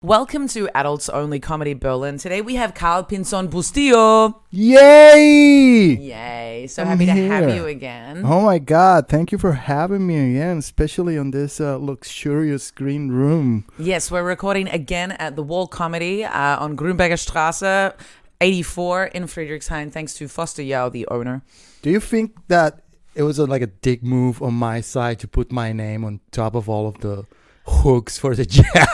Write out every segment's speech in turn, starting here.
Welcome to Adults Only Comedy Berlin. Today we have Karl Pinzon Bustillo. Yay! Yay. So I'm happy to have here. you again. Oh my god, thank you for having me again, especially on this luxurious green room. Yes, we're recording again at the Wall Comedy on Grünberger Straße 84 in Friedrichshain, thanks to Foster Yao, the owner. Do you think that it was like a dick move on my side to put my name on top of all of the hooks for the jacket?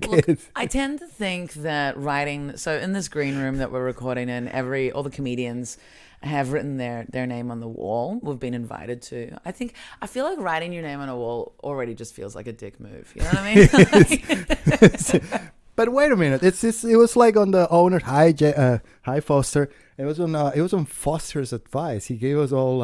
Look, I tend to think that writing, so in this green room that we're recording in, all the comedians have written their name on the wall. We've been invited to. I feel like writing your name on a wall already just feels like a dick move. You know what I mean? But wait a minute, it was like on the owner. Hi Foster. It was on Foster's advice. He gave us all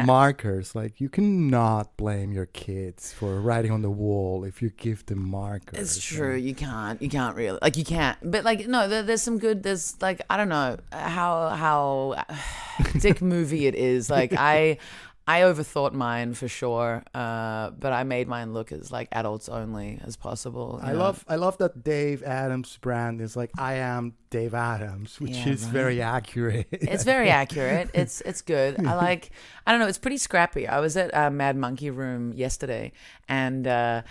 markers. Like, you cannot blame your kids for writing on the wall if you give them markers. It's true. You can't really. Like, you can't. But like, no, there's some good. There's like, I don't know how dick movie it is. Like, I overthought mine for sure, but I made mine look as like adults only as possible. I love that Dave Adams' brand is like, I am Dave Adams, which is very accurate. It's very accurate. It's good. I don't know. It's pretty scrappy. I was at Mad Monkey Room yesterday, and I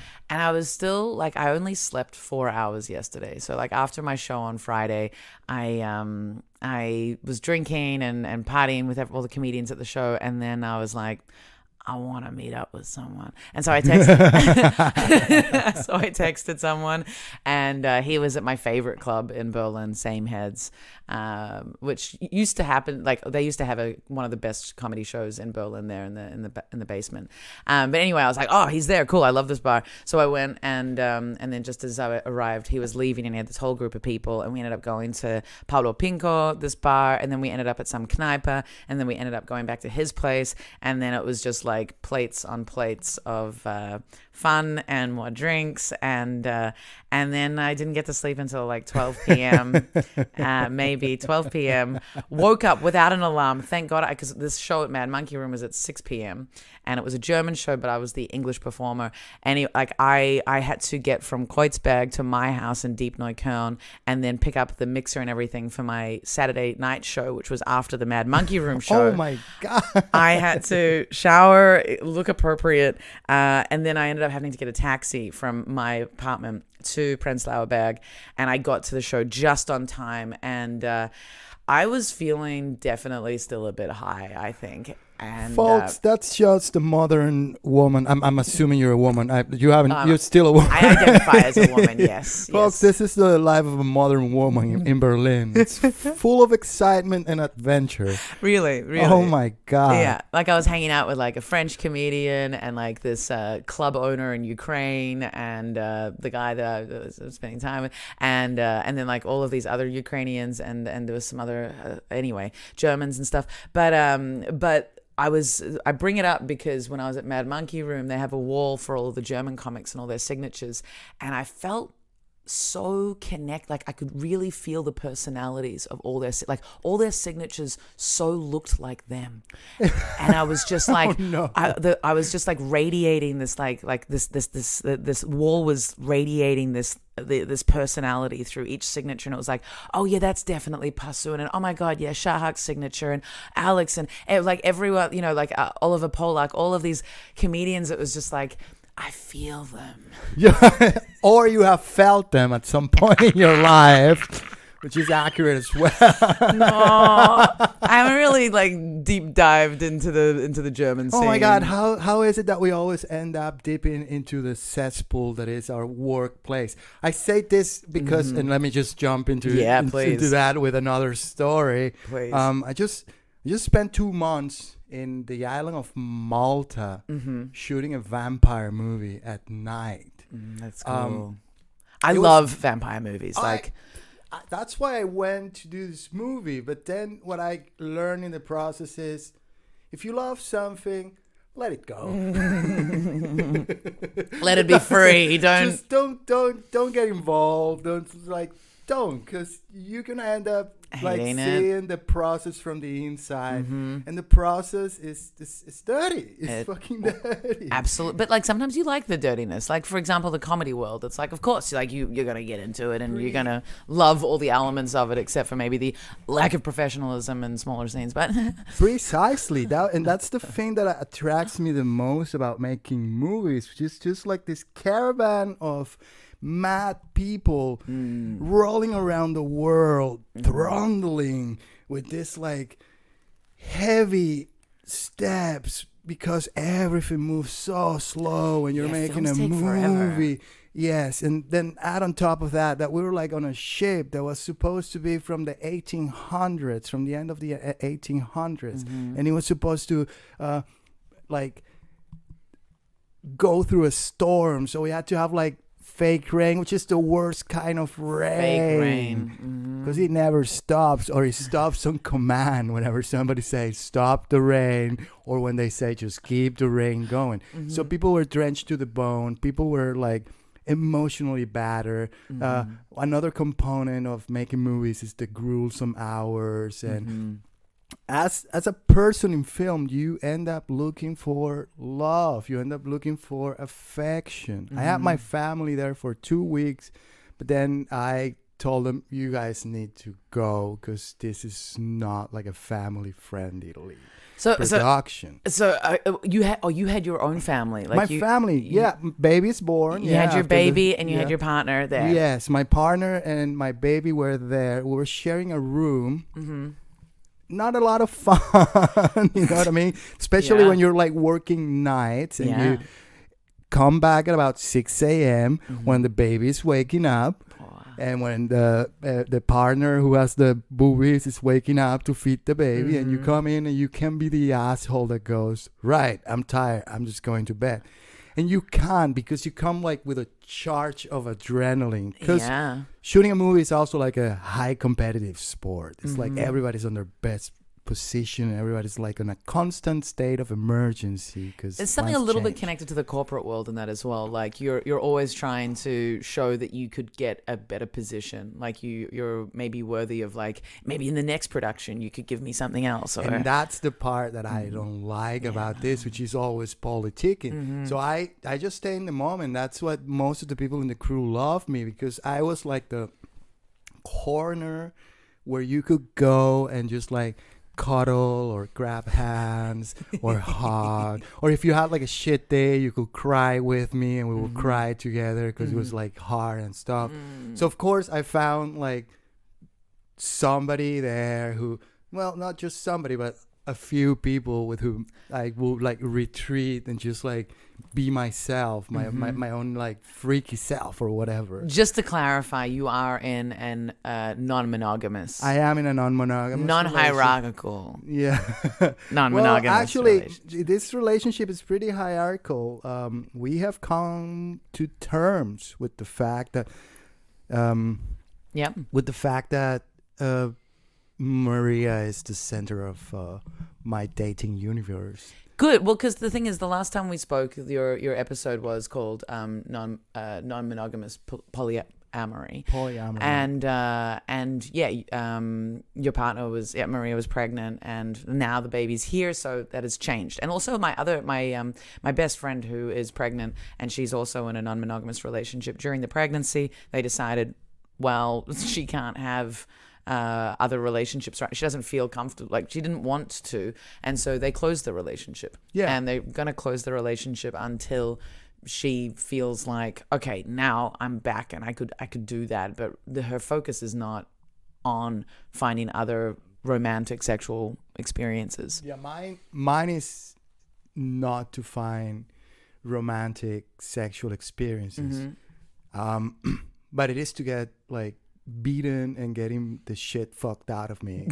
was still like, I only slept 4 hours yesterday. So like after my show on Friday, I was drinking and partying with all the comedians at the show, and then I was like, I want to meet up with someone. And so I texted someone, and he was at my favorite club in Berlin, Same Heads, which used to happen. Like, they used to have one of the best comedy shows in Berlin there in the basement. But anyway, I was like, oh, he's there. Cool. I love this bar. So I went, and then just as I arrived, he was leaving, and he had this whole group of people, and we ended up going to Paulo Pinco, this bar, and then we ended up at some kneipe, and then we ended up going back to his place, and then it was just like plates on plates of fun and more drinks, and then I didn't get to sleep until like 12 p.m. Maybe 12 p.m. Woke up without an alarm, thank God, because this show at Mad Monkey Room was at 6 p.m. and it was a German show, but I was the English performer, and I had to get from Kreuzberg to my house in Deep Neukölln and then pick up the mixer and everything for my Saturday night show, which was after the Mad Monkey Room show. Oh my God. I had to shower, look appropriate, and then I ended up having to get a taxi from my apartment to Prenzlauer Berg, and I got to the show just on time, and I was feeling definitely still a bit high, I think. And folks, that's just the modern woman. I'm assuming you're a woman. You're still a woman. I identify as a woman, yes. Folks, This is the life of a modern woman in Berlin. It's full of excitement and adventure. Really. Oh my God. Yeah, like I was hanging out with like a French comedian and like this club owner in Ukraine, and the guy that I was spending time with, and then like all of these other Ukrainians, and there was some other Germans and stuff. But I bring it up because when I was at Mad Monkey Room, they have a wall for all of the German comics and all their signatures, and I felt so like I could really feel the personalities of all their signatures so looked like them, and I was just like, oh, no. I was just like radiating this this wall was radiating this personality through each signature, and it was like, oh yeah, that's definitely Pasu, and oh my God, yeah, Shahak's signature, and Alex, and like everyone, like Oliver Polak, all of these comedians. It was just like, I feel them. Yeah, or you have felt them at some point in your life, which is accurate as well. No, I haven't really like deep dived into the German scene. Oh my God, how is it that we always end up dipping into the cesspool that is our workplace? I say this because, and let me just jump into that with another story. Please. I just spent 2 months in the island of Malta shooting a vampire movie at night. That's cool. I love vampire movies. That's why I went to do this movie. But then what I learned in the process is, if you love something, let it go. Let it be free. Don't get involved. Don't, because you're gonna end up like Hating seeing the process from the inside, and the process is dirty. It's fucking dirty. Absolutely. But like sometimes you like the dirtiness. Like for example, the comedy world. It's like, of course, like you're gonna get into it and you're gonna love all the elements of it, except for maybe the lack of professionalism and smaller scenes. But Precisely that's the thing that attracts me the most about making movies, which is just like this caravan of mad people rolling around the world, throttling with this like heavy steps because everything moves so slow and you're making a movie. Forever. Yes, and then add on top of that we were like on a ship that was supposed to be from the 1800s, from the end of the 1800s, and it was supposed to like go through a storm, so we had to have like fake rain, which is the worst kind of rain, because it never stops, or it stops on command whenever somebody says stop the rain, or when they say just keep the rain going. So people were drenched to the bone. People were like emotionally battered. Another component of making movies is the gruesome hours, and as a person in film, you end up looking for love. You end up looking for affection. I had my family there for 2 weeks, but then I told them, you guys need to go because this is not like a family-friendly production. So you had your own family. Like my family, baby's born. You had your baby and you had your partner there. Yes, my partner and my baby were there. We were sharing a room. Not a lot of fun, you know what I mean? Especially when you're like working nights and you come back at about 6 a.m. when the baby's waking up, and when the partner who has the boobies is waking up to feed the baby, and you come in and you can be the asshole that goes, right, I'm tired, I'm just going to bed. And you can't, because you come like with a charge of adrenaline. Because shooting a movie is also like a high competitive sport. It's like everybody's on their best position, and everybody's like in a constant state of emergency. Because it's something a little bit connected to the corporate world in that as well. Like you're always trying to show that you could get a better position. Like you're maybe worthy of, like, maybe in the next production you could give me something else. And that's the part that I don't like about this, which is always politicking. So I just stay in the moment. That's what most of the people in the crew love me, because I was like the corner where you could go and just like cuddle or grab hands or hug, or if you had like a shit day, you could cry with me and we would cry together because it was like hard and stuff. So of course I found like somebody there who, well, not just somebody, but a few people with whom I would like retreat and just like be myself, my own like freaky self or whatever. Just to clarify, you are in an non-monogamous. I am in a non-monogamous, non-hierarchical. Yeah. Non-monogamous. Well, actually, this relationship is pretty hierarchical. We have come to terms with the fact that, with the fact that Maria is the center of my dating universe. Good. Well, because the thing is, the last time we spoke, your episode was called non-monogamous polyamory. And your partner was Maria was pregnant, and now the baby's here, so that has changed. And also my best friend who is pregnant, and she's also in a non-monogamous relationship. During the pregnancy, they decided, well, she can't have other relationships, right? She doesn't feel comfortable, like she didn't want to, and so they closed the relationship. And they're gonna close the relationship until she feels like, okay, now I'm back and I could do that. But her focus is not on finding other romantic sexual experiences. Mine is not to find romantic sexual experiences, but it is to get like beaten and getting the shit fucked out of me.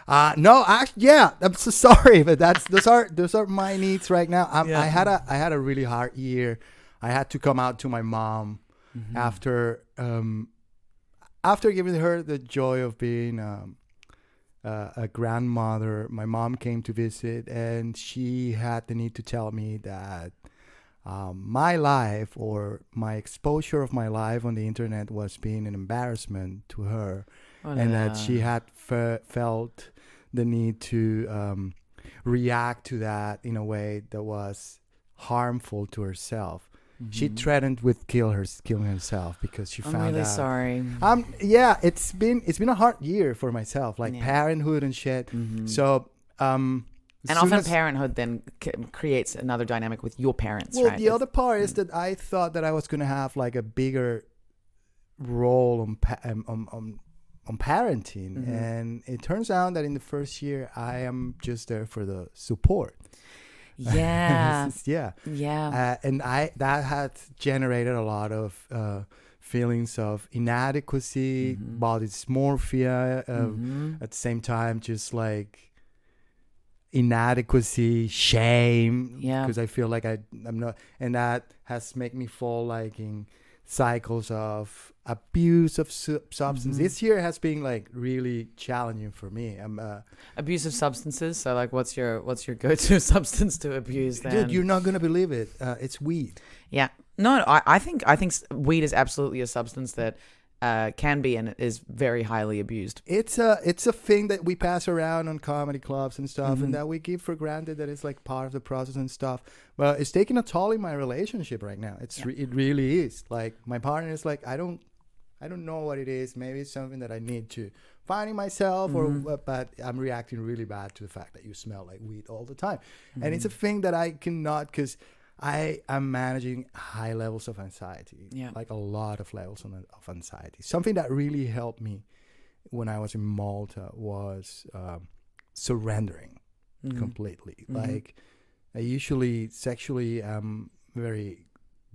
No, actually, I'm so sorry, but those are my needs right now. I had a really hard year. I had to come out to my mom after giving her the joy of being a grandmother. My mom came to visit, and she had the need to tell me that my life or my exposure of my life on the internet was being an embarrassment to her, and that she had felt the need to react to that in a way that was harmful to herself. She threatened with killing herself because she found out. I'm really sorry. Yeah, it's been a hard year for myself, like parenthood and shit. So and often parenthood then creates another dynamic with your parents. Well, right? The other part is that I thought that I was going to have like a bigger role on parenting, and it turns out that in the first year I am just there for the support. Yeah. And that had generated a lot of feelings of inadequacy, body dysmorphia, at the same time just like inadequacy, shame, because I feel like I'm not, and that has made me fall like in cycles of abuse of substance. This year has been like really challenging for me. Abuse of substances. So like, what's your go-to substance to abuse? Then, dude, you're not gonna believe it. It's weed. Yeah. No, I think weed is absolutely a substance that can be and is very highly abused. It's a thing that we pass around on comedy clubs and stuff, and that we give for granted that it's like part of the process and stuff. But it's taking a toll in my relationship right now. It really is. Like my partner is like, I don't know what it is. Maybe it's something that I need to find in myself, but I'm reacting really bad to the fact that you smell like weed all the time, and it's a thing that I cannot, because I am managing high levels of anxiety, like a lot of levels of anxiety. Something that really helped me when I was in Malta was surrendering completely. Like I usually sexually am very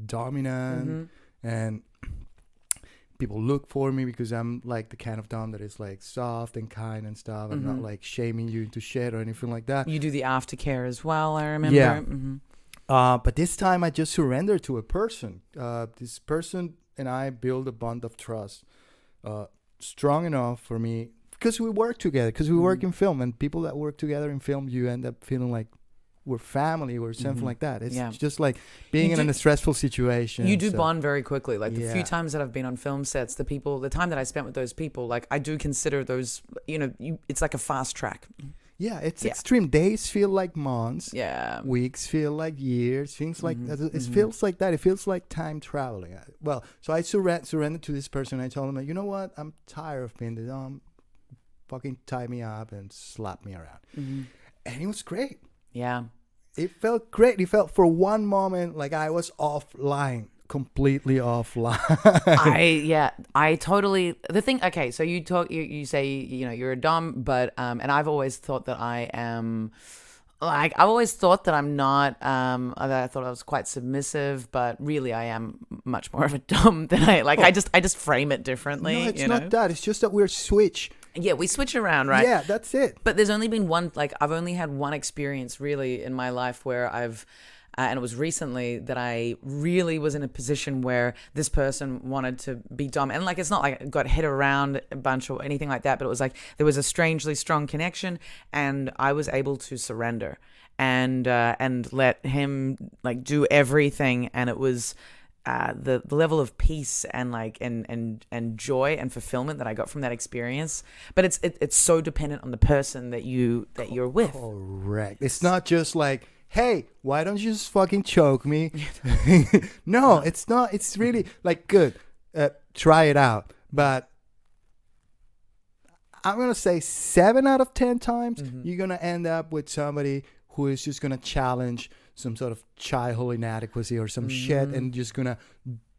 dominant, and people look for me because I'm like the kind of dom that is like soft and kind and stuff. I'm not like shaming you into shit or anything like that. You do the aftercare as well, I remember. Yeah. But this time I just surrendered to a person. This person and I build a bond of trust strong enough for me, because we work together, because we work in film, and people that work together in film, you end up feeling like we're family or something like that. It's just like being in a stressful situation. You do bond very quickly. Like the few times that I've been on film sets, the time that I spent with those people, like I do consider those, it's like a fast track. Yeah, it's extreme. Days feel like months. Yeah. Weeks feel like years. Things like it feels like that. It feels like time traveling. Well, so I surrendered to this person. I told him, like, you know what? I'm tired of being the dumb. Fucking tie me up and slap me around. And it was great. Yeah. It felt great. It felt for one moment like I was offline. Completely offline. I totally, the thing, okay, so you say you're a dom, but and I've always thought that I am, like, I've always thought that I'm not, I thought I was quite submissive, but really I am much more of a dom than I just frame it differently. No, it's not that. It's just that we're switch. Yeah, we switch around, right? Yeah, that's it. But there's only been I've only had one experience really in my life where I've, and it was recently that I really was in a position where this person wanted to be dom. And like, it's not like I got hit around a bunch or anything like that, but it was like there was a strangely strong connection, and I was able to surrender and let him like do everything. And it was the level of peace and like and joy and fulfillment that I got from that experience. But it's so dependent on the person that you're with. Correct. It's not just like, hey, why don't you just fucking choke me? No, it's not. It's really like, good. Try it out. But I'm going to say 7 out of 10 times, you're going to end up with somebody who is just going to challenge some sort of childhood inadequacy or some shit, and just going to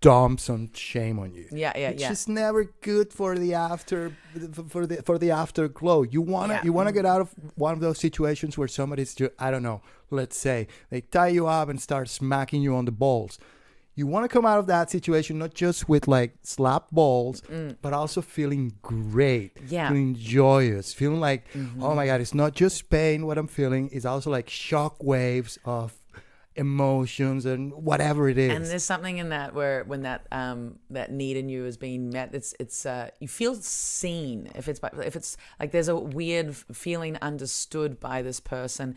dump some shame on you. It's just never good for the afterglow. You wanna get out of one of those situations where somebody's just, I don't know, let's say they tie you up and start smacking you on the balls. You want to come out of that situation not just with like slap balls, but also feeling great, feeling joyous, feeling like, oh my God, it's not just pain what I'm feeling, it's also like shock waves of emotions and whatever it is. And there's something in that where when that need in you is being met, it's you feel seen. If it's like there's a weird feeling understood by this person.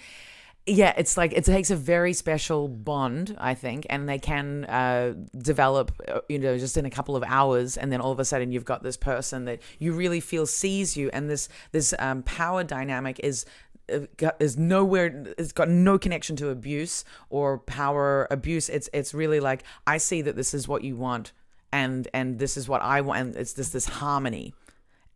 Yeah, it's like it takes a very special bond, I think, and they can develop, just in a couple of hours, and then all of a sudden you've got this person that you really feel sees you, and this power dynamic is nowhere. It's got no connection to abuse or power abuse. It's really like, I see that this is what you want, and this is what I want, and it's this harmony.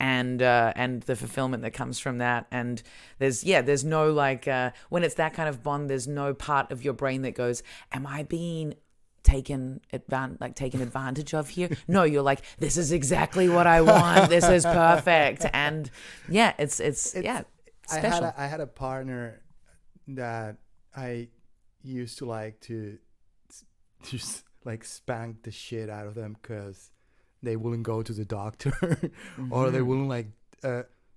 And the fulfillment that comes from that, and there's no like when it's that kind of bond, there's no part of your brain that goes, am I being taken advantage of here? No, you're like, this is exactly what I want. This is perfect. And yeah, it's special. I had a partner that I used to like to just like spank the shit out of them because they wouldn't go to the doctor or they wouldn't like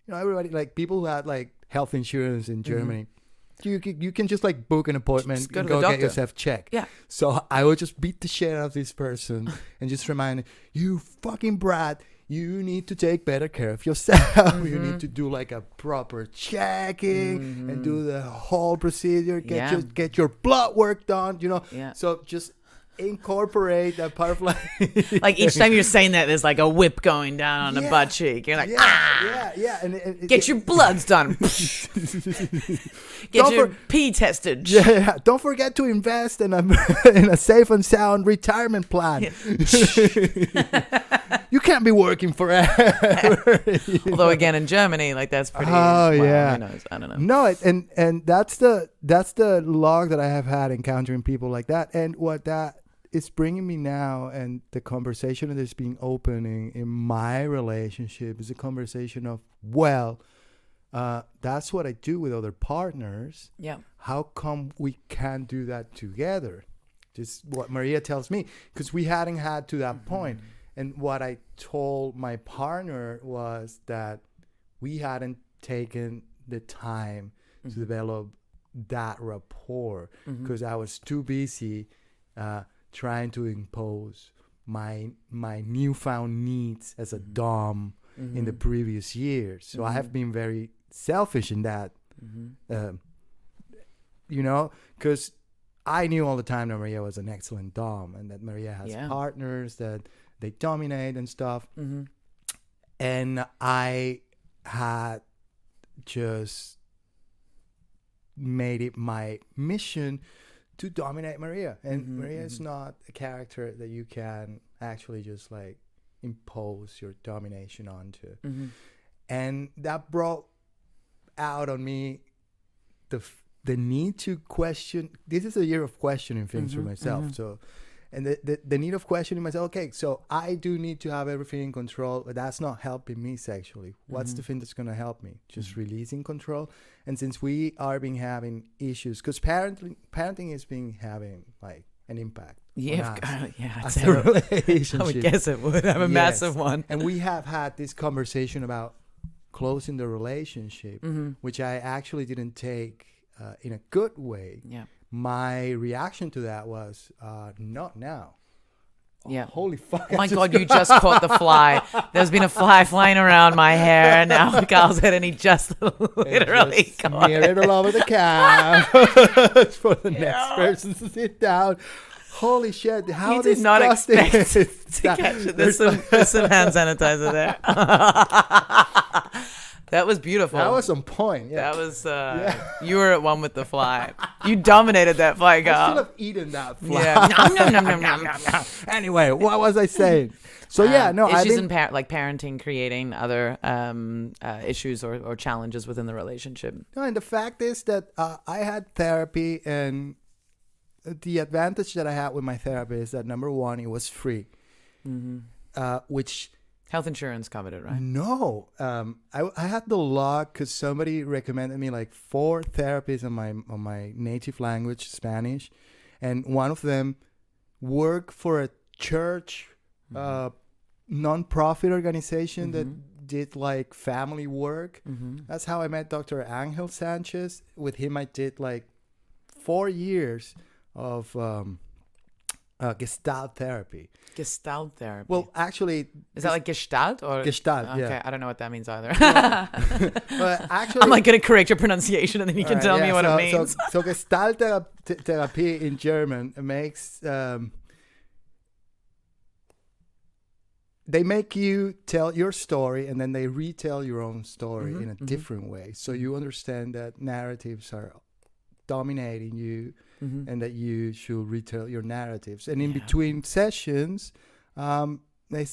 everybody, like people who had like health insurance in Germany, you can just like book an appointment and go get yourself checked. Yeah. So I would just beat the shit out of this person and just remind them, you fucking brat, you need to take better care of yourself. You need to do like a proper checking and do the whole procedure, get your blood work done, so just incorporate that part of like each time you're saying that, there's like a whip going down on the butt cheek. You're like, and get your bloods done. Get your pee tested. Yeah, don't forget to invest in a safe and sound retirement plan. You can't be working forever. Although again, in Germany, like that's pretty. Who knows? I don't know. No, and that's the log that I have had encountering people like that, and what that is bringing me now, and the conversation that is being opening in my relationship is a conversation of, that's what I do with other partners. Yeah. How come we can't do that together? Just what Maria tells me, because we hadn't had to that point. And what I told my partner was that we hadn't taken the time to develop that rapport, because I was too busy trying to impose my newfound needs as a dom in the previous years. So I have been very selfish in that, because I knew all the time that Maria was an excellent dom and that Maria has partners that they dominate and stuff. And I had just made it my mission to dominate Maria. And Maria is not a character that you can actually just like impose your domination onto. And that brought out on me the need to question. This is a year of questioning things for myself. So, and the need of questioning myself. Okay, so I do need to have everything in control, but that's not helping me sexually. What's the thing that's going to help me? Just releasing control. And since we are being having issues, because parenting is being having like an impact. It's a relationship. I would guess it would have a massive one. And we have had this conversation about closing the relationship, which I actually didn't take in a good way. Yeah. My reaction to that was, not now. Yeah. Holy fuck. Oh my God, you just caught the fly. There's been a fly flying around my hair, and now Carl's head, and he just literally caught it all over the couch for the next person to sit down. Holy shit. How you did not expect to catch it. There's some hand sanitizer there. That was beautiful. That was on point. Yeah. That was, you were at one with the fly. You dominated that fly, Carl. I should have eaten that fly. Yeah. Anyway, what was I saying? So issues in parenting creating other issues or challenges within the relationship. No, and the fact is that I had therapy, and the advantage that I had with my therapy is that, number one, it was free, which... Health insurance covered it, right? No. I had the luck because somebody recommended me like 4 therapists on my native language, Spanish. And one of them worked for a church non-profit organization that did like family work. That's how I met Dr. Angel Sanchez. With him, I did like 4 years of Gestalt therapy. Gestalt therapy. Well, actually, is that like Gestalt or Gestalt? Okay, Yeah. I don't know what that means either. But actually, I'm like going to correct your pronunciation, and then you can tell me what it means. So Gestalt therapy in German makes they make you tell your story, and then they retell your own story in a different way. So you understand that narratives are dominating you, and that you should retell your narratives. And in between sessions, they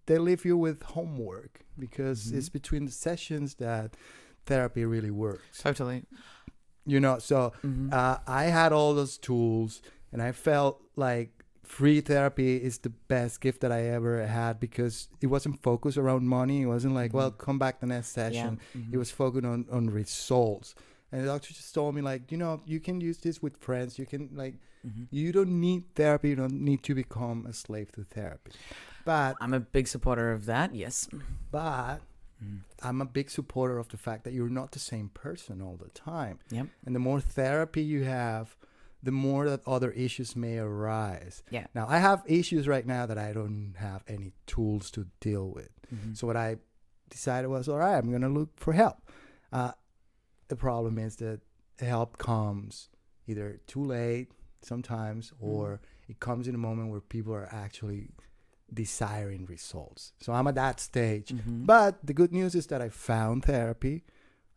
leave you with homework, because it's between the sessions that therapy really works. Totally. So I had all those tools, and I felt like free therapy is the best gift that I ever had, because it wasn't focused around money. It wasn't like, well, come back the next session. It was focused on results. And the doctor just told me, like, you can use this with friends. You can, like, you don't need therapy. You don't need to become a slave to therapy. But I'm a big supporter of that, yes. But I'm a big supporter of the fact that you're not the same person all the time. Yep. And the more therapy you have, the more that other issues may arise. Yeah. Now, I have issues right now that I don't have any tools to deal with. So what I decided was, all right, I'm going to look for help. The problem is that help comes either too late sometimes, or it comes in a moment where people are actually desiring results. So I'm at that stage. But the good news is that I found therapy.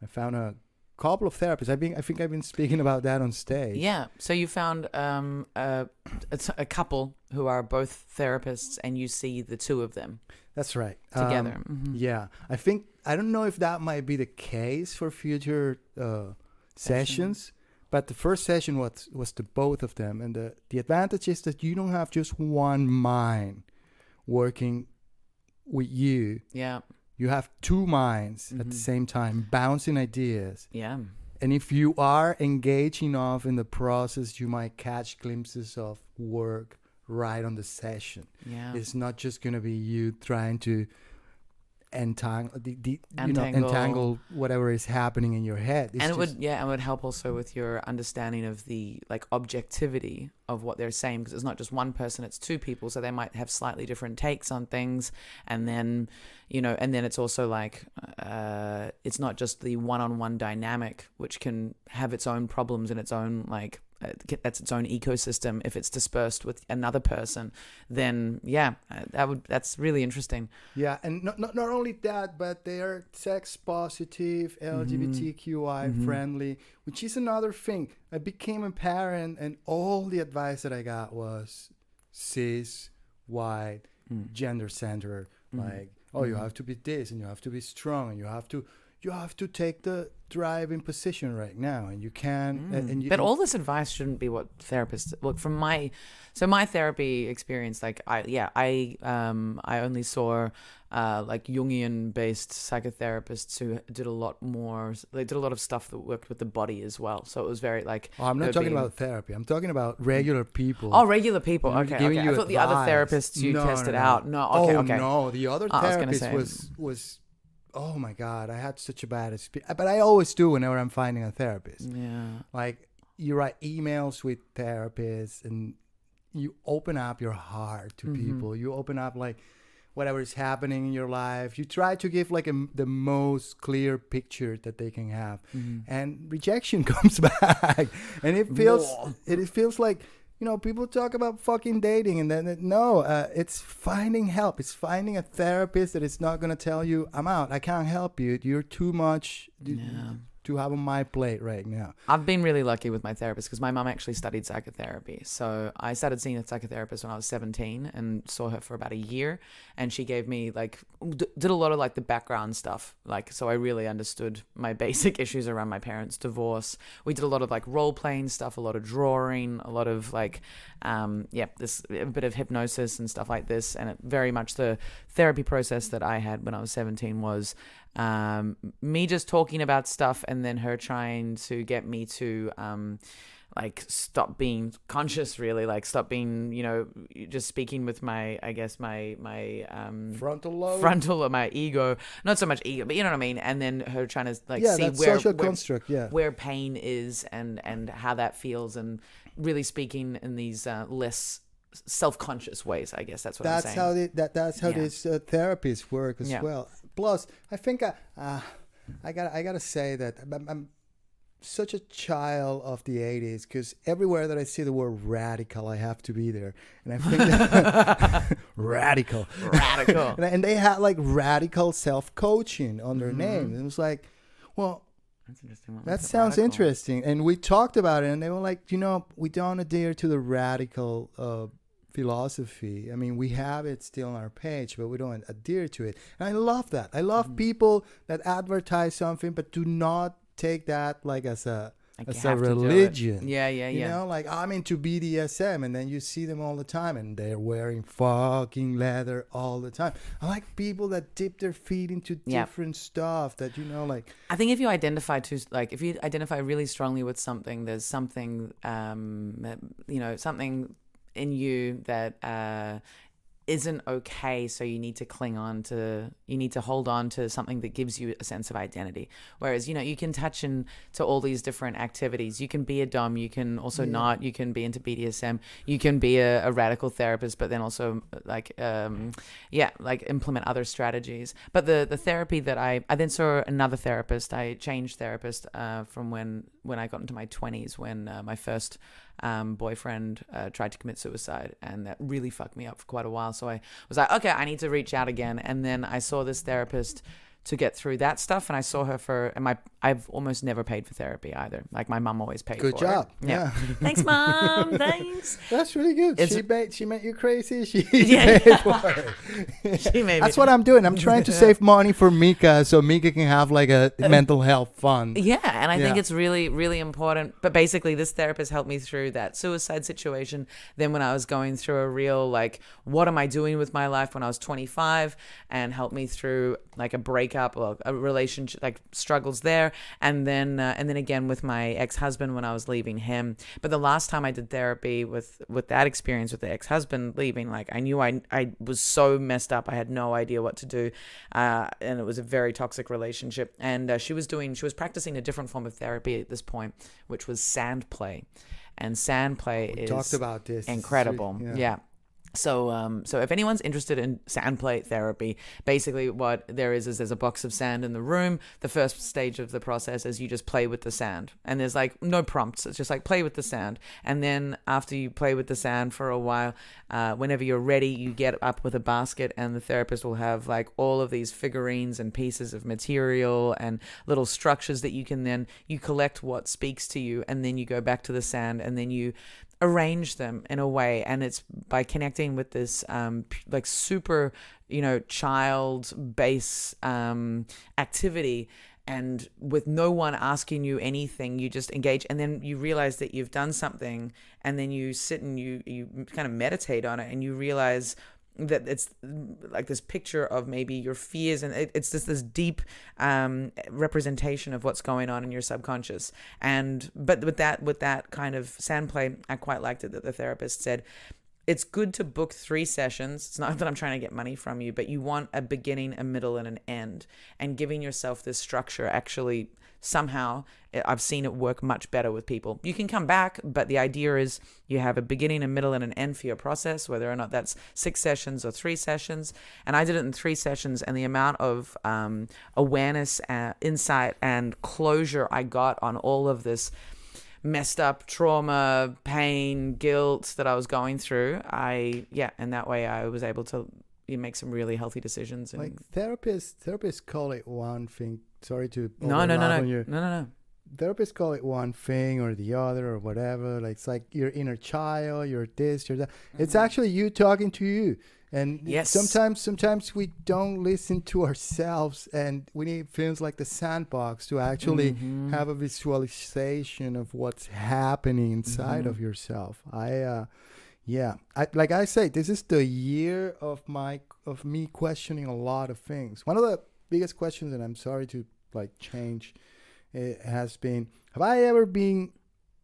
I found a couple of therapists. I think I've been speaking about that on stage. Yeah. So you found a couple who are both therapists, and you see the two of them. That's right. Together. Yeah. I don't know if that might be the case for future sessions, but the first session was the both of them. And the advantage is that you don't have just one mind working with you. Yeah. You have two minds at the same time, bouncing ideas. Yeah. And if you are engaged enough in the process, you might catch glimpses of work right on the session. Yeah. It's not just going to be you trying to entangle whatever is happening in your head. It would help also with your understanding of the like objectivity of what they're saying, because it's not just one person, it's two people, so they might have slightly different takes on things. And then it's also like it's not just the one-on-one dynamic, which can have its own problems and its own like that's its own ecosystem. If it's dispersed with another person, then that's really interesting. Yeah, and not only that, but they are sex positive, LGBTQI friendly, which is another thing. I became a parent, and all the advice that I got was cis, white, gender centered. Like, you have to be this, and you have to be strong, and you have to take the driving position right now, and you can. But all this advice shouldn't be what therapists look from my therapy experience. Like I only saw like Jungian based psychotherapists who did a lot more. They did a lot of stuff that worked with the body as well. So it was very like. I'm not talking about therapy. I'm talking about regular people. Oh, regular people. Okay. I thought the other therapists you tested out. No. Okay. No, the other therapist was. Oh my God, I had such a bad experience. But I always do whenever I'm finding a therapist. Yeah. Like, you write emails with therapists, and you open up your heart to people. You open up, like, whatever is happening in your life. You try to give, like, the most clear picture that they can have. And rejection comes back. And it feels like... people talk about fucking dating, and then it's finding help. It's finding a therapist that is not going to tell you, I'm out, I can't help you, you're too much to have on my plate right now. I've been really lucky with my therapist, because my mum actually studied psychotherapy. So I started seeing a psychotherapist when I was 17 and saw her for about a year. And she gave me did a lot of like the background stuff. Like, so I really understood my basic issues around my parents' divorce. We did a lot of like role playing stuff, a lot of drawing, a lot of like, this a bit of hypnosis and stuff like this. And very much the therapy process that I had when I was 17 was me just talking about stuff, and then her trying to get me to like stop being conscious, really, like stop being just speaking with my frontal or my ego, not so much ego, but you know what I mean. And then her trying to like see where pain is and how that feels, and really speaking in these less self-conscious ways, I guess that's what I'm That's saying. how these therapies work as well. Plus, I think I gotta say that I'm such a child of the 80s, because everywhere that I see the word radical, I have to be there. And I think that radical. And they had like radical self-coaching on their name. It was like, well, that's interesting. That sounds interesting. And we talked about it, and they were like, we don't adhere to the radical philosophy. I mean, we have it still on our page, but we don't adhere to it. And I love that. I love people that advertise something but do not take that like as a religion. Yeah. Like, I'm into BDSM, and then you see them all the time and they're wearing fucking leather all the time. I like people that dip their feet into different stuff that, like, I think if you identify really strongly with something, there's something something in you that isn't okay, so you need to hold on to something that gives you a sense of identity. Whereas you can touch into all these different activities. You can be a dom, you can also not, you can be into BDSM, you can be a radical therapist, but then also like implement other strategies. But the therapy that I then saw another therapist. I changed therapist from when I got into my 20s, when my first boyfriend tried to commit suicide, and that really fucked me up for quite a while. So I was like, okay, I need to reach out again. And then I saw this therapist to get through that stuff, and I saw her I've almost never paid for therapy either. Like, my mom always paid for it. Good job. Yeah. Thanks, Mom. Thanks. That's really good. She made you crazy. She paid for it. She made That's what I'm doing. I'm trying to save money for Mika, so Mika can have like a mental health fund. Yeah, and I think it's really, really important. But basically, this therapist helped me through that suicide situation. Then when I was going through a real, like, what am I doing with my life, when I was 25, and helped me through like a breakup or a relationship, like struggles there. And then again with my ex-husband when I was leaving him. But the last time I did therapy with that experience with the ex-husband leaving, like, I knew I was so messed up. I had no idea what to do. And it was a very toxic relationship. And she was practicing a different form of therapy at this point, which was sand play. And sand play is talked about this. Incredible. Yeah. So if anyone's interested in sand play therapy, basically what there is there's a box of sand in the room. The first stage of the process is you just play with the sand, and there's like no prompts. It's just like play with the sand. And then after you play with the sand for a while, whenever you're ready, you get up with a basket, and the therapist will have like all of these figurines and pieces of material and little structures that you collect what speaks to you, and then you go back to the sand, and then you arrange them in a way. And it's by connecting with this like super child base activity, and with no one asking you anything, you just engage, and then you realize that you've done something, and then you sit and you kind of meditate on it, and you realize that it's like this picture of maybe your fears, and it's just this deep representation of what's going on in your subconscious. But with that kind of sand play, I quite liked it that the therapist said it's good to book 3 sessions. It's not that I'm trying to get money from you, but you want a beginning, a middle, and an end. And giving yourself this structure actually somehow, I've seen it work much better with people. You can come back, but the idea is you have a beginning, a middle, and an end for your process, whether or not that's 6 sessions or 3 sessions. And I did it in 3 sessions, and the amount of awareness, insight, and closure I got on all of this messed up trauma, pain, guilt that I was going through, and that way I was able to make some really healthy decisions. And like therapists call it one thing. Sorry to no. Therapists call it one thing or the other or whatever. Like, it's like your inner child, you're this, you're that. Mm-hmm. It's actually you talking to you. And yes, sometimes we don't listen to ourselves, and we need films like The Sandbox to actually have a visualization of what's happening inside of yourself. Like I say, this is the year of me questioning a lot of things. One of the biggest questions, and I'm sorry to like change, it has been, have I ever been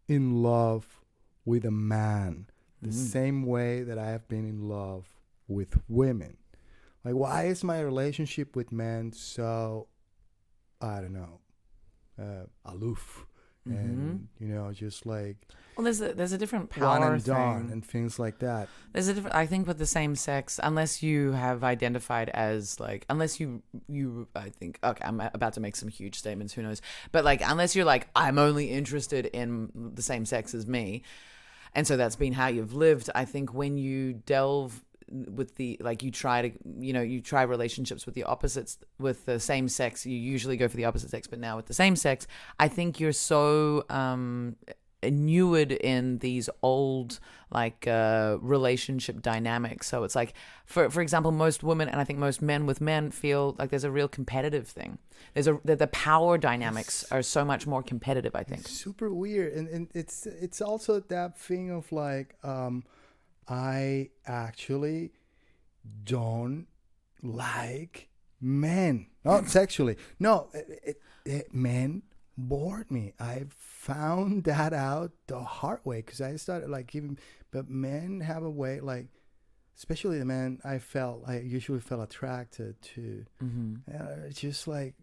in love with a man the same way that I have been in love with women? Like, why is my relationship with men so, I don't know, aloof? and just like well, there's a different one power and done thing and things like that. There's a different. I think with the same sex, unless you have identified as like, unless you, I think. Okay, I'm about to make some huge statements. Who knows? But like, unless you're like, I'm only interested in the same sex as me, and so that's been how you've lived. I think when you delve with the like, you try relationships with the opposites, with the same sex. You usually go for the opposite sex, but now with the same sex, I think you're so inured in these old like relationship dynamics. So it's like, for example, most women and I think most men with men feel like there's a real competitive thing. The power dynamics are so much more competitive, I think. It's super weird, and it's also that thing of like I actually don't like men, not sexually. No, men bored me. I found that out the hard way because I started like giving, but men have a way, like especially the men I usually felt attracted to, just like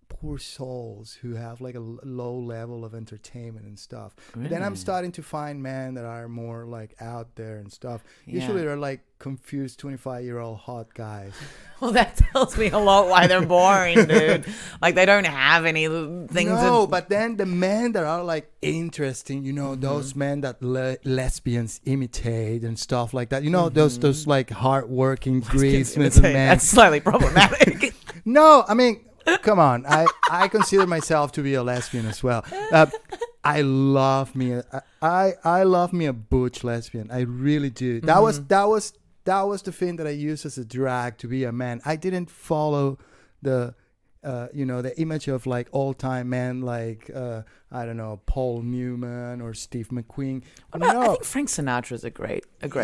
poor souls who have like a low level of entertainment and stuff. Really? Then I'm starting to find men that are more like out there and stuff. Usually they're like confused 25-year-old hot guys. Well, that tells me a lot why they're boring, dude. Like they don't have any things. No, but then the men that are like interesting, those men that lesbians imitate and stuff like that. Those like hardworking greasemen men. That's slightly problematic. No, I mean, come on. I consider myself to be a lesbian as well. I love me a butch lesbian. I really do. That was the thing that I used as a drag to be a man. I didn't follow the the image of like all-time men like I don't know, Paul Newman or Steve McQueen. I think Frank Sinatra is a great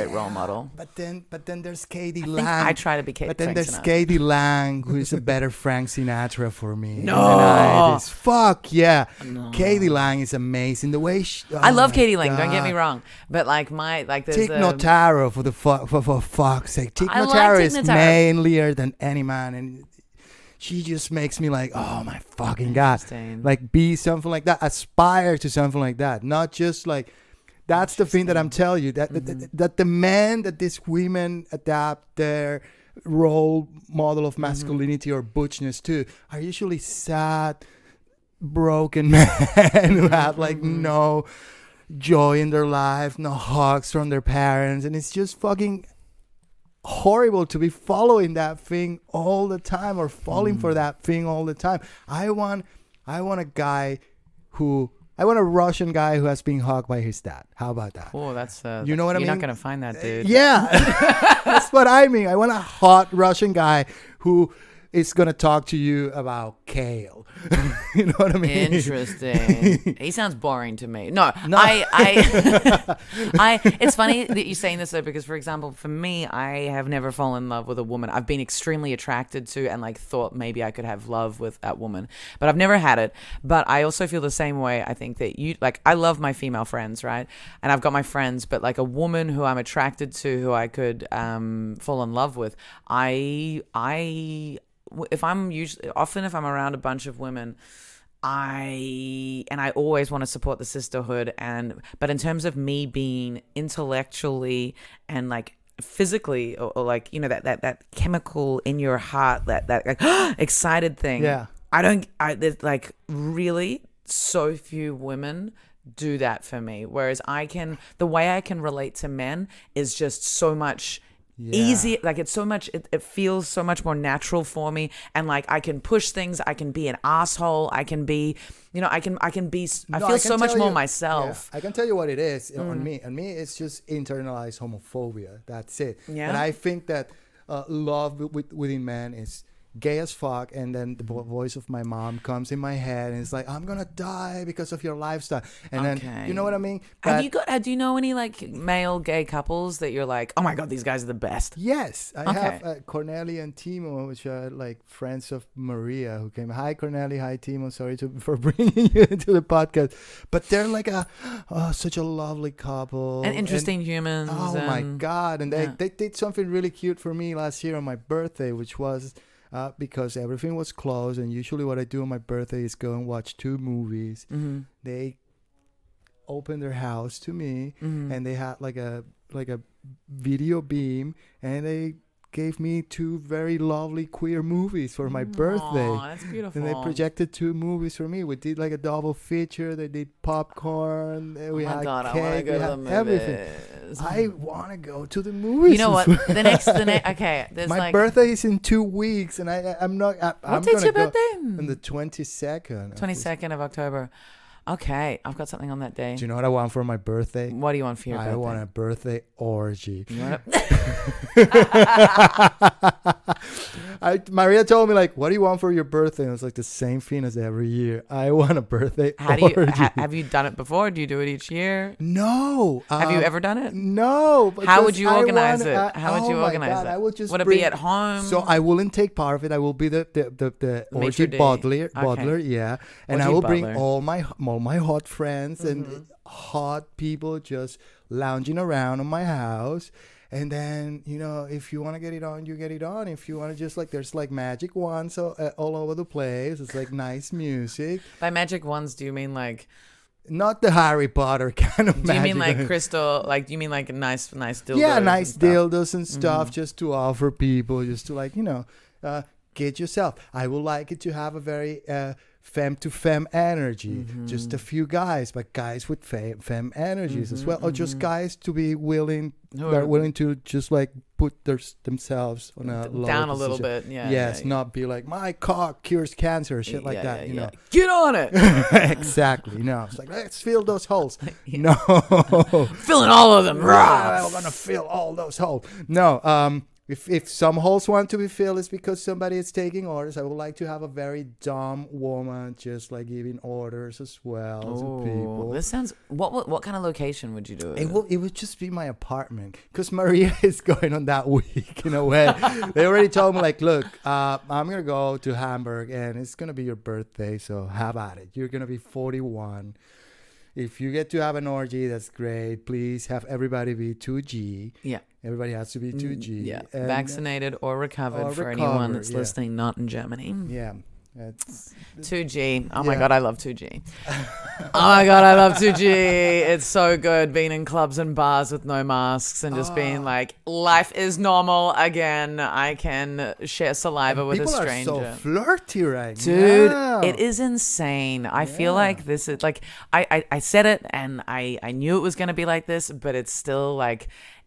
role model. But then there's Katie I Lang. think I try to be But then Frank there's Sinatra. Katie Lang, who is a better Frank Sinatra for me. No. Fuck yeah. No. Katie Lang is amazing. The way I love Katie Lang. Don't get me wrong, but like there's Tig Notaro for fuck's sake. Tig I like Notaro Tig is Notaro. manlier than any man, and she just makes me like, oh my fucking god, Interesting. like be something like that, aspire to something like that, not just like. That's the thing that I'm telling you, that that the men that these women adapt their role model of masculinity or butchness to are usually sad, broken men who have like no joy in their life, no hugs from their parents, and it's just fucking horrible to be following that thing all the time or falling for that thing all the time. I want a Russian guy who has been hugged by his dad. How about that? Oh, that's you know what I mean? You're not gonna find that, dude. Yeah, that's what I mean. I want a hot Russian guy who is gonna talk to you about kale. You know what I mean? Interesting. He sounds boring to me. No. I it's funny that you're saying this though, because for example, for me, I have never fallen in love with a woman. I've been extremely attracted to and like thought maybe I could have love with that woman, but I've never had it. But I also feel the same way. I think that I love my female friends, right? And I've got my friends, but like a woman who I'm attracted to, who I could fall in love with, if I'm around a bunch of women, I always want to support the sisterhood, but in terms of me being intellectually and like physically or like that chemical in your heart, that like excited thing, there's like really so few women do that for me, whereas the way I can relate to men is just so much easy. Like it's so much, it feels so much more natural for me, and like I can push things, I can be an asshole, I can be I feel so much more myself. I can tell you what it is on me it's just internalized homophobia. That's it. And I think that love within men is gay as fuck, and then the voice of my mom comes in my head and it's like, I'm gonna die because of your lifestyle, and then you know what I mean. But do you know any like male gay couples that you're like, oh my god, these guys are the best? Yes, I have Cornelia and Timo, which are like friends of Maria, who came. Hi Cornelia, hi Timo, sorry for bringing you into the podcast, but they're like such a lovely couple and interesting humans. Oh my god, and they did something really cute for me last year on my birthday, which was because everything was closed. And usually what I do on my birthday is go and watch 2 movies. They opened their house to me, and they had like a video beam, and they gave me 2 very lovely queer movies for my birthday. Aww, that's beautiful. And they projected 2 movies for me. We did like a double feature. They did popcorn. We had cake. I want to go to the movies. Everything. I want to go to the movies. You know what? The next. Okay. There's my birthday is in 2 weeks, and I'm not. What date's your birthday? On the 22nd. 22nd of October. Okay, I've got something on that day. Do you know what I want for my birthday? What do you want for your birthday? I want a birthday orgy. Maria told me, like, what do you want for your birthday? And I was like, the same thing as every year. I want a birthday orgy. Have you done it before? Do you do it each year? No. Have you ever done it? No. How would you organize it? How would you organize it? I would just it be at home? So I wouldn't take part of it. I will be the orgy bottler, yeah. And I will bring all my hot friends and hot people just lounging around in my house. And then, if you want to get it on, you get it on. If you want to just there's magic wands all over the place. It's nice music. By magic wands, do you mean not the Harry Potter kind of magic? Do you mean crystal, do you mean nice dildos? Yeah, nice dildos and stuff just to offer people, just to get yourself. I would like it to have a very femme to femme energy, just a few guys, but guys with femme energies as well, or just guys to be willing to just put themselves on a down a little bit, not be like, my cock cures cancer, shit like that. Get on it. Exactly. It's let's fill those holes. No, filling all of them. I'm gonna fill all those holes. No. If some holes want to be filled, it's because somebody is taking orders. I would like to have a very dumb woman just giving orders as well to people. This sounds... What kind of location would you do it? It would just be my apartment, because Maria is going on that week in a way. They already told me look, I'm going to go to Hamburg and it's going to be your birthday, so have at it. You're going to be 41. If you get to have an orgy, that's great. Please have everybody be 2G. Yeah. Everybody has to be 2G. Yeah. And vaccinated or recovered for anyone that's listening, not in Germany. Yeah. 2G. Oh my God, I love 2G. Oh my God, I love 2G. It's so good being in clubs and bars with no masks and just being life is normal again. I can share saliva with a stranger. People are so flirty right Dude, now. it is insane. I feel like this is I said it and I knew it was going to be like this, but it's still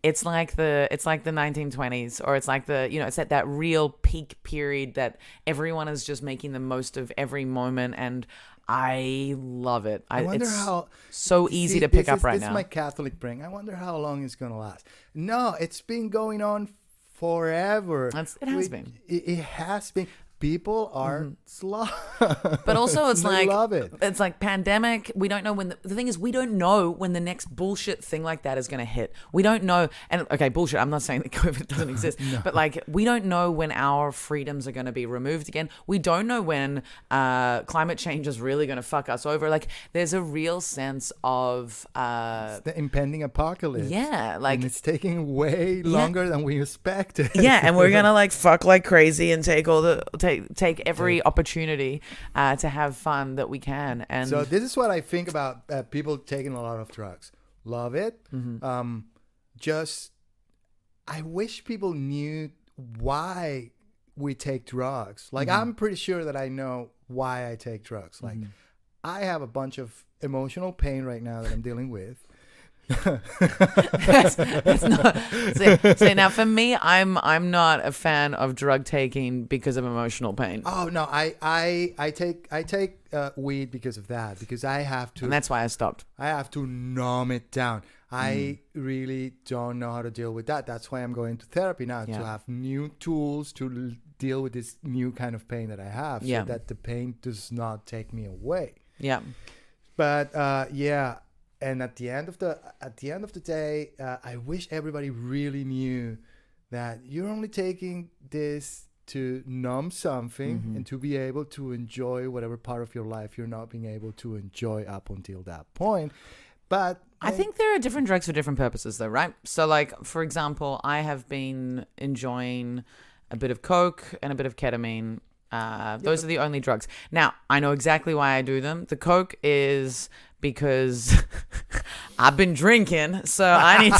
it's like the 1920s, or it's it's at that real peak period that everyone is just making the most of every moment, and I love it. I wonder how so easy to pick up right now. This is my Catholic brain. I wonder how long it's gonna last. No, it's been going on forever. It has been. It has been. People are slow. But also it's I love it. It's pandemic. We don't know when the thing is, we don't know when the next bullshit thing like that is going to hit. We don't know. And okay, bullshit. I'm not saying that COVID doesn't exist, no. But we don't know when our freedoms are going to be removed again. We don't know when climate change is really going to fuck us over. There's a real sense of it's the impending apocalypse. Yeah, and it's taking way longer than we expected. Yeah, and we're gonna fuck like crazy and take every opportunity to have fun that we can. And so this is what I think about people taking a lot of drugs. Love it. Just I wish people knew why we take drugs. I'm pretty sure that I know why I take drugs. I have a bunch of emotional pain right now that I'm dealing with. That's not. So now for me, I'm not a fan of drug taking because of emotional pain. Oh no, I take weed because of that, because I have to, and that's why I stopped. I have to numb it down. I really don't know how to deal with that. That's why I'm going to therapy now, to have new tools to deal with this new kind of pain that I have, so that the pain does not take me away. Yeah. But and at the end of the day, I wish everybody really knew that you're only taking this to numb something and to be able to enjoy whatever part of your life you're not being able to enjoy up until that point. But I think there are different drugs for different purposes, though, right? So, for example, I have been enjoying a bit of coke, and a bit of ketamine. Those are the only drugs. Now, I know exactly why I do them. The coke is because I've been drinking, so I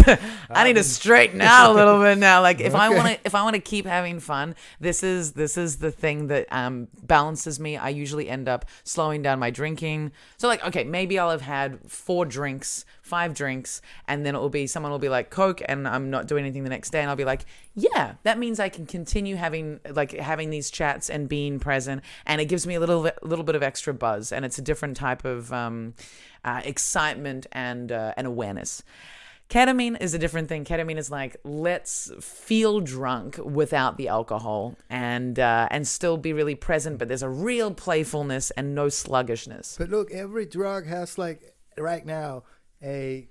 need to straighten out a little bit now. Like if I want to keep having fun, this is the thing that balances me. I usually end up slowing down my drinking. So like, okay, maybe I'll have had 5 drinks, and then someone will be like Coke, and I'm not doing anything the next day, and I'll be like, yeah, that means I can continue having these chats and being present, and it gives me a little bit of extra buzz, and it's a different type of excitement and awareness. Ketamine is a different thing. Ketamine is like, let's feel drunk without the alcohol and still be really present, but there's a real playfulness and no sluggishness. But look, every drug has like right now a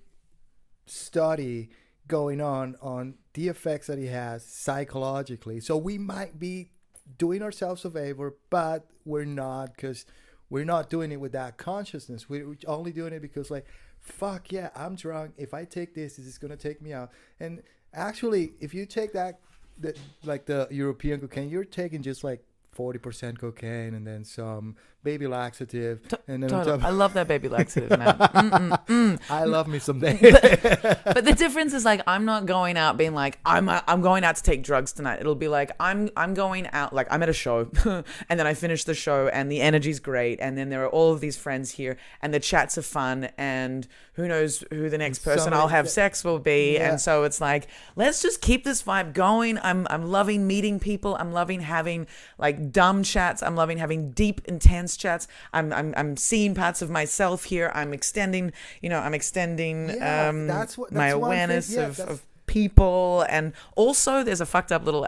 study going on the effects that it has psychologically. So we might be doing ourselves a favor, but we're not, because we're not doing it with that consciousness. We're only doing it because like, fuck yeah, I'm drunk. If I take this is going to take me out. And actually, if you take the European cocaine, you're taking just like 40% cocaine and then some baby laxative. And then I love that baby laxative, man. I love me someday. But the difference is like, I'm not going out being like, I'm going out to take drugs tonight. It'll be like, I'm going out, like I'm at a show and then I finish the show and the energy's great. And then there are all of these friends here and the chats are fun, and who knows who the next person I'll have sex will be. Yeah. And so it's like, let's just keep this vibe going. I'm loving meeting people. I'm loving having like dumb chats. I'm loving having deep, intense chats. I'm seeing parts of myself here. I'm extending that's my awareness of people. And also there's a fucked up little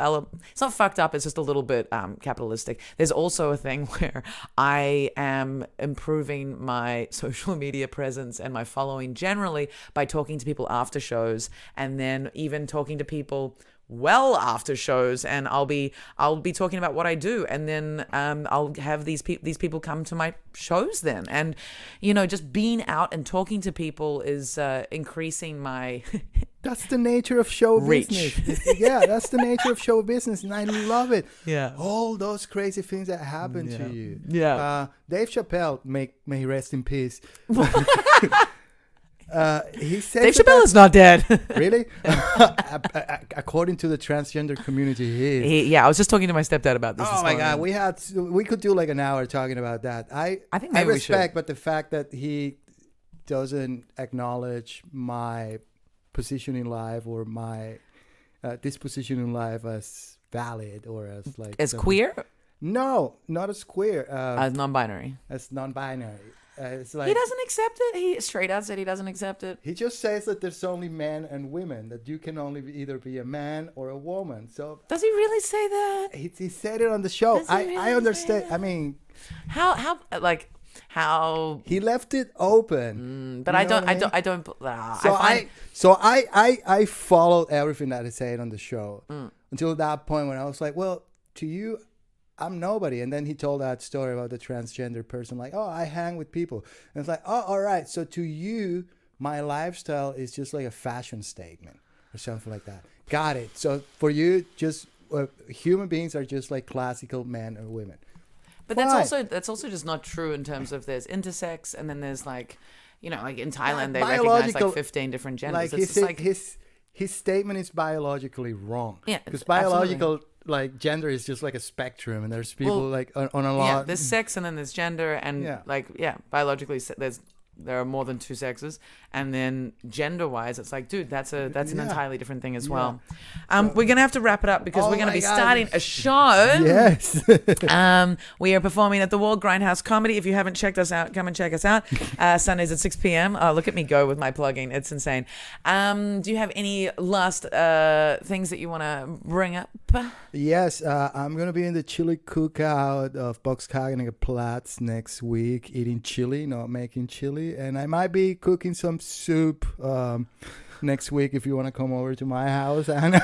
it's not fucked up, it's just a little bit capitalistic. There's also a thing where I am improving my social media presence and my following generally by talking to people after shows, and then even talking to people well after shows, and I'll be talking about what I do, and then I'll have these people come to my shows then, and just being out and talking to people is increasing my that's the nature of show reach. Business. Yeah, that's the nature of show business, and I love it. Yeah, all those crazy things that happen to you. Yeah, Dave Chappelle, may he rest in peace. He said Dave Chappelle is not dead. Really? According to the transgender community, he is. I was just talking to my stepdad about this. Oh my God, we could do like an hour talking about that. I think I respect, but the fact that he doesn't acknowledge my position in life or my disposition in life as valid or as like as queer. No, not as queer. As non-binary. As non-binary. It's like, he doesn't accept it. He straight out said he doesn't accept it. He just says that there's only men and women, that you can only either be a man or a woman. So does he really say that? He said it on the show. I understand. I mean, how he left it open. But I don't. So I followed everything that he said on the show until that point when I was like, well, to you, I'm nobody. And then he told that story about the transgender person, like, oh, I hang with people. And it's like, oh, all right. So to you, my lifestyle is just like a fashion statement or something like that. Got it. So for you, just human beings are just like classical men or women. But that's also just not true in terms of there's intersex, and then there's like, like in Thailand they recognize like 15 different genders. Like his statement is biologically wrong. Yeah, because biological like gender is just like a spectrum, and there's people like on a lot. Yeah, there's sex and then there's gender, and biologically there are more than 2 sexes, and then gender-wise, it's like, dude, that's an entirely different thing as well. We're gonna have to wrap it up because we're gonna be starting a show. Yes. We are performing at the Wall Grindhouse Comedy. If you haven't checked us out, come and check us out. Sundays at 6 p.m. Look at me go with my plugging; it's insane. Do you have any last things that you want to bring up? Yes, I'm gonna be in the chili cookout of Boxkagener Platz next week, eating chili, not making chili. And I might be cooking some soup next week if you want to come over to my house. And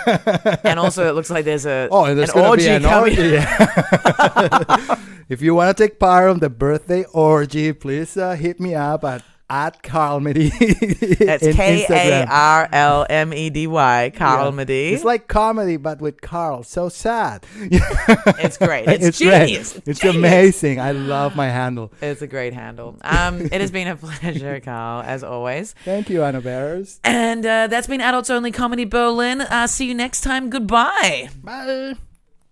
also, it looks like there's an orgy coming. If you want to take part on the birthday orgy, please hit me up at at Karl Medi. That's KARLMEDY, Karl Medi. It's like comedy, but with Karl. So sad. It's great. It's genius. It's amazing. I love my handle. It's a great handle. It has been a pleasure, Karl, as always. Thank you, Anna Bears. And that's been Adults Only Comedy Berlin. See you next time. Goodbye. Bye.